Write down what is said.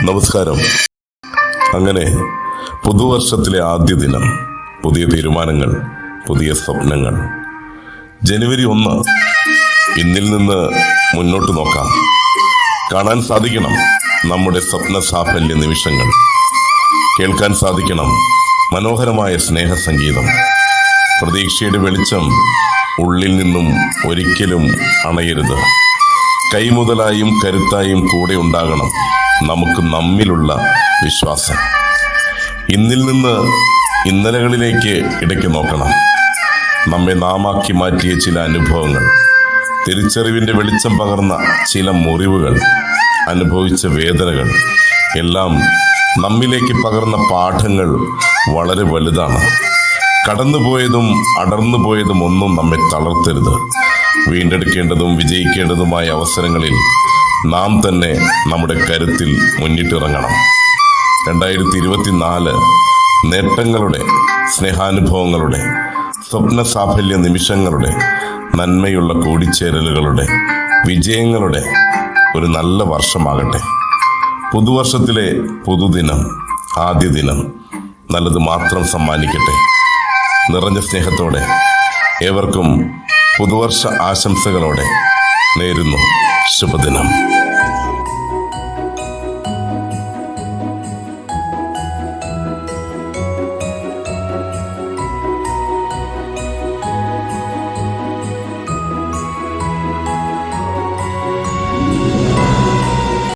നമസ്കാരം. അങ്ങനെ പുതുവർഷത്തിലെ ആദ്യ ദിനം, പുതിയ തീരുമാനങ്ങൾ, പുതിയ സ്വപ്നങ്ങൾ. ജനുവരി 1. ഇന്നിൽ നിന്ന് മുന്നോട്ട് നോക്കാം. കാണാൻ സാധിക്കണം നമ്മുടെ സ്വപ്ന സാഫല്യ നിമിഷങ്ങൾ. കേൾക്കാൻ സാധിക്കണം മനോഹരമായ സ്നേഹസംഗീതം. പ്രതീക്ഷയുടെ വെളിച്ചം ഉള്ളിൽ നിന്നും ഒരിക്കലും അണയരുത്. കൈമുതലായും കരുത്തായും കൂടെ ഉണ്ടാകണം നമുക്ക് നമ്മിലുള്ള വിശ്വാസം. ഇന്നിൽ നിന്ന് ഇന്നലകളിലേക്ക് ഇടയ്ക്ക് നോക്കണം. നമ്മെ നാമാക്കി മാറ്റിയ ചില അനുഭവങ്ങൾ, തിരിച്ചറിവിൻ്റെ വെളിച്ചം പകർന്ന ചില മുറിവുകൾ, അനുഭവിച്ച വേദനകൾ എല്ലാം നമ്മിലേക്ക് പകർന്ന പാഠങ്ങൾ വളരെ വലുതാണ്. കടന്നുപോയതും അടർന്നുപോയതും ഒന്നും നമ്മെ തളർത്തരുത്. വീണ്ടെടുക്കേണ്ടതും വിജയിക്കേണ്ടതുമായ അവസരങ്ങളിൽ നാം തന്നെ നമ്മുടെ കരുത്തിൽ മുന്നിട്ടിറങ്ങണം. 2024 നേട്ടങ്ങളുടെ, സ്നേഹാനുഭവങ്ങളുടെ, സ്വപ്ന സാഫല്യ നിമിഷങ്ങളുടെ, നന്മയുള്ള കൂടിച്ചേരലുകളുടെ, വിജയങ്ങളുടെ ഒരു നല്ല വർഷമാകട്ടെ. പുതുവർഷത്തിലെ പുതുദിനം, ആദ്യ ദിനം നല്ലത് മാത്രം സമ്മാനിക്കട്ടെ. നിറഞ്ഞ സ്നേഹത്തോടെ ഏവർക്കും പുതുവർഷ ആശംസകളോടെ നേരുന്നു. ശുഭദിനം.